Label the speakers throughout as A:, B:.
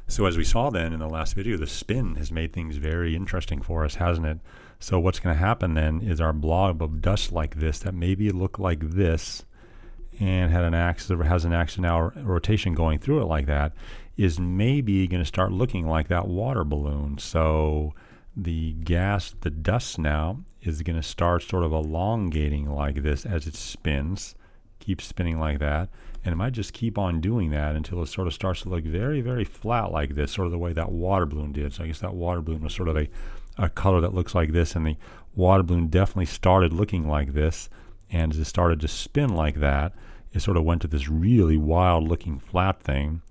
A: So as we saw then in the last video, the spin has made things very interesting for us, hasn't it? So what's going to happen then is our blob of dust like this that maybe looked like this and had an axis or has an axis now rotation going through it like that is maybe going to start looking like that water balloon. So the dust now is going to start sort of elongating like this as it spins, keeps spinning like that, and it might just keep on doing that until it sort of starts to look very, very flat like this, sort of the way that water balloon did. So I guess that water balloon was sort of a color that looks like this, and the water balloon definitely started looking like this, and as it started to spin like that, it sort of went to this really wild looking flat thing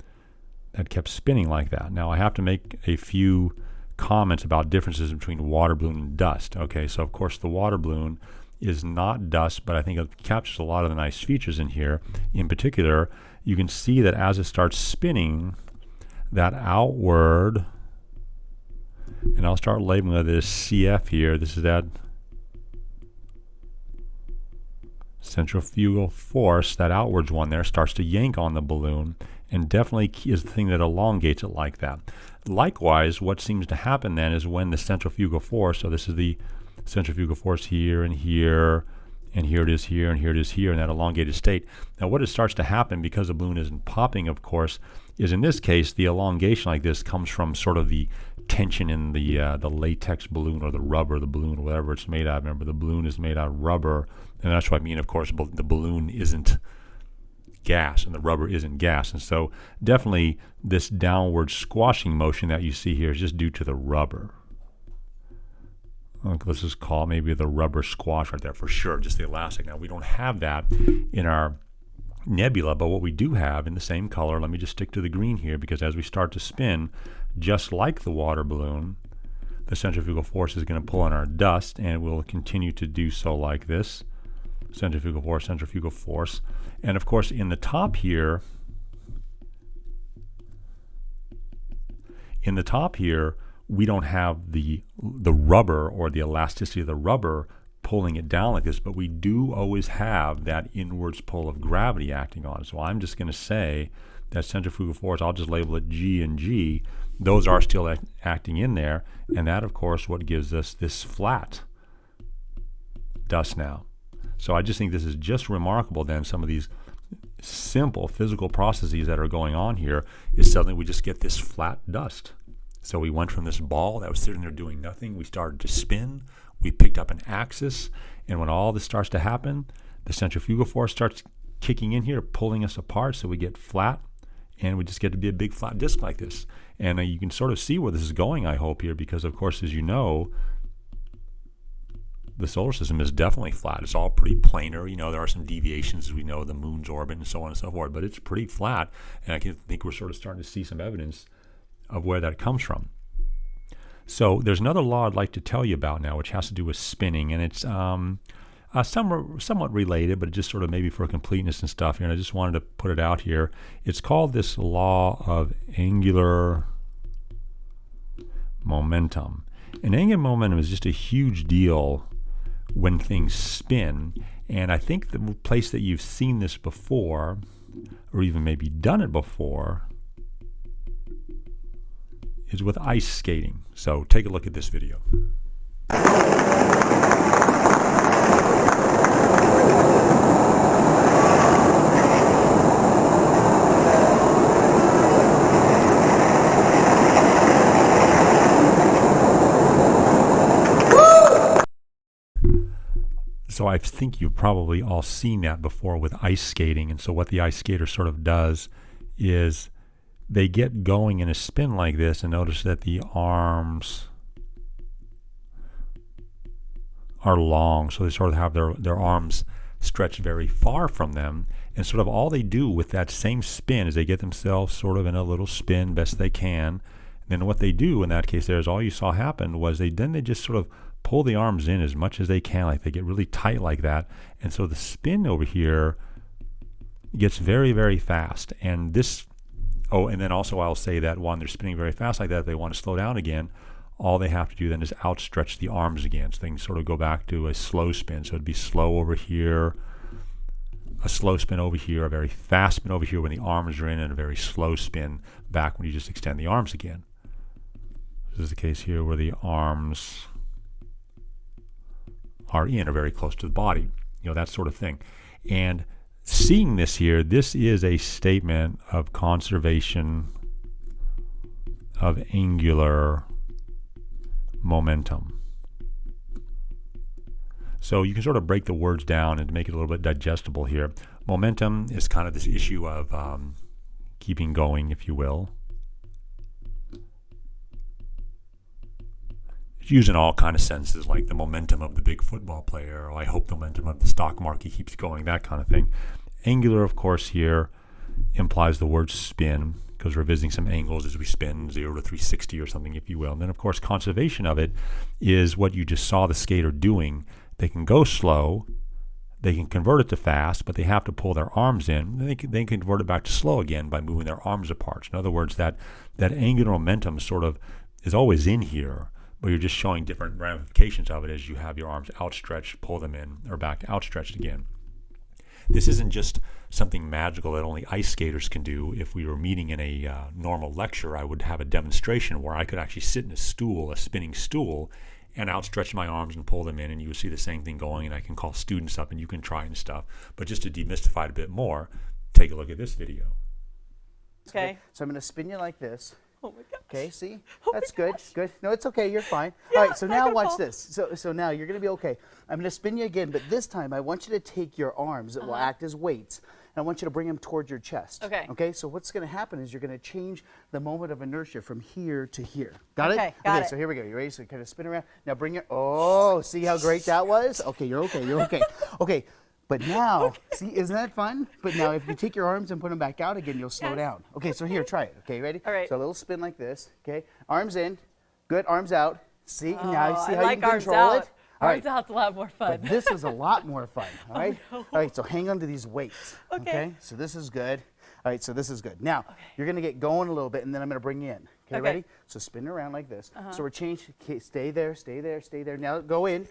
A: that kept spinning like that. Now I have to make a few comments about differences between water balloon and dust. Okay, so of course the water balloon is not dust, but I think it captures a lot of the nice features in here. In particular, you can see that as it starts spinning, that outward, and I'll start labeling this CF here. This is that centrifugal force, that outwards one there, starts to yank on the balloon, and definitely is the thing that elongates it like that. Likewise, what seems to happen then is when the centrifugal force, so this is the centrifugal force here and here, and here it is here, and here it is here, in that elongated state. Now what it starts to happen, because the balloon isn't popping, of course, is in this case the elongation like this comes from sort of the tension in the latex balloon, or the rubber, the balloon, or whatever it's made out of. Remember, the balloon is made out of rubber, and that's what I mean, of course, the balloon isn't gas and the rubber isn't gas. And so definitely this downward squashing motion that you see here is just due to the rubber. Let's just call maybe the rubber squash right there for sure, just the elastic. Now we don't have that in our nebula, but what we do have in the same color, let me just stick to the green here, because as we start to spin, just like the water balloon, the centrifugal force is going to pull on our dust, and it will continue to do so like this. Centrifugal force. And of course in the top here, we don't have the rubber or the elasticity of the rubber pulling it down like this, but we do always have that inwards pull of gravity acting on it. So I'm just going to say that centrifugal force, I'll just label it G and G, those are still acting in there, and that of course what gives us this flat dust now. So I just think this is just remarkable then, some of these simple physical processes that are going on here, is suddenly we just get this flat dust. So we went from this ball that was sitting there doing nothing, we started to spin, we picked up an axis, and when all this starts to happen, the centrifugal force starts kicking in here, pulling us apart, so we get flat, and we just get to be a big flat disc like this. And you can sort of see where this is going, I hope, here, because of course, as you know, the solar system is definitely flat. It's all pretty planar. You know, there are some deviations, as we know, the moon's orbit and so on and so forth, but it's pretty flat, and I think we're sort of starting to see some evidence of where that comes from. So there's another law I'd like to tell you about now, which has to do with spinning, and it's somewhat related, but just sort of maybe for completeness and stuff here, and I just wanted to put it out here. It's called this law of angular momentum. And angular momentum is just a huge deal when things spin, and I think the place that you've seen this before, or even maybe done it before, is with ice skating. So take a look at this video. So I think you've probably all seen that before with ice skating. And so what the ice skater sort of does is they get going in a spin like this, and notice that the arms are long, so they sort of have their arms stretched very far from them, and sort of all they do with that same spin is they get themselves sort of in a little spin best they can. And then what they do in that case there is all you saw happen was they just sort of pull the arms in as much as they can, like they get really tight like that, and so the spin over here gets very, very fast. And this, oh, and then also I'll say that when they're spinning very fast like that, if they want to slow down again, all they have to do then is outstretch the arms again, so things sort of go back to a slow spin. So it'd be slow over here, a slow spin over here, a very fast spin over here when the arms are in, and a very slow spin back when you just extend the arms again. This is the case here where the arms are in or very close to the body, that sort of thing. And seeing this here, this is a statement of conservation of angular momentum. So you can sort of break the words down and make it a little bit digestible here. Momentum is kind of this issue of keeping going, if you will. It's used in all kind of senses, like the momentum of the big football player, or I hope the momentum of the stock market keeps going, that kind of thing. Angular, of course, here implies the word spin, because we're visiting some angles as we spin 0 to 360 or something, if you will. And then, of course, conservation of it is what you just saw the skater doing. They can go slow, they can convert it to fast, but they have to pull their arms in. They can convert it back to slow again by moving their arms apart. In other words, that angular momentum sort of is always in here, but you're just showing different ramifications of it as you have your arms outstretched, pull them in, or back outstretched again. This isn't just something magical that only ice skaters can do. If we were meeting in a normal lecture, I would have a demonstration where I could actually sit in a stool, a spinning stool, and outstretch my arms and pull them in, and you would see the same thing going, and I can call students up and you can try and stuff. But just to demystify it a bit more, take a look at this video.
B: Okay.
C: So I'm going to spin you like this.
B: Oh my gosh.
C: Okay, see?
B: Oh
C: That's
B: my
C: good,
B: gosh.
C: good. No, it's okay, you're fine.
B: Yeah,
C: All right, so
B: I
C: now
B: can
C: watch
B: fall.
C: this. So now you're going to be okay. I'm going to spin you again, but this time I want you to take your arms that will act as weights, and I want you to bring them towards your chest.
B: Okay.
C: Okay, so what's going to happen is you're going to change the moment of inertia from here to here. Got it?
B: Okay, got it.
C: So here we go. You ready? So kind of spin around. Now bring your, oh, see how great that was? Okay, you're okay, you're okay. Okay. But now, see, isn't that fun? But now if you take your arms and put them back out again, you'll slow
B: Yes.
C: down. Okay, so here, try it. Okay, ready?
B: All right.
C: So a little spin like this. Okay, arms in. Good, arms out. See, now see
B: I
C: how
B: like
C: you can
B: arms
C: control
B: out.
C: it? All
B: Arms
C: right.
B: out's a lot more fun.
C: But this is a lot more fun, all right?
B: no.
C: All right, so hang on to these weights.
B: Okay.
C: So this is good. All right, so this is good. Now, you're going to get going a little bit, and then I'm going to bring you in. Okay,
B: Okay.
C: ready? So spin around like this. So we're changed. Okay, stay there, stay there, stay there. Now go in.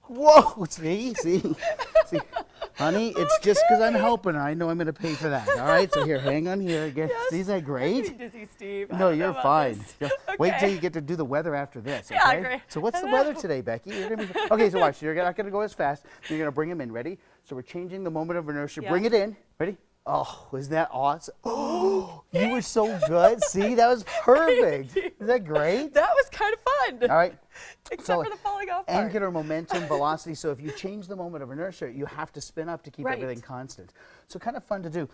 C: Whoa, see? Honey, it's just because I'm helping her. I know I'm going to pay for that. All right, so here, hang on here again.
B: Yes.
C: See, is that
B: I'm
C: great?
B: getting dizzy, Steve. I
C: No,
B: don't know
C: you're
B: about
C: fine.
B: this.
C: Wait till
B: Okay.
C: you get to do the weather after this, okay?
B: Yeah, great.
C: So what's
B: I
C: the
B: know.
C: weather today, Becky? You're gonna be, okay, so watch. You're not going to go as fast. You're going to bring him in. Ready? So we're changing the moment of inertia.
B: Yeah.
C: Bring it in. Ready? Oh, isn't that awesome? Oh, you were so good. See, that was perfect. Is that great?
B: That was kind of fun.
C: All right.
B: Except for the falling off part.
C: Angular momentum, velocity. So if you change the moment of inertia, you have to spin up to keep
B: Right.
C: everything constant. So kind of fun to do.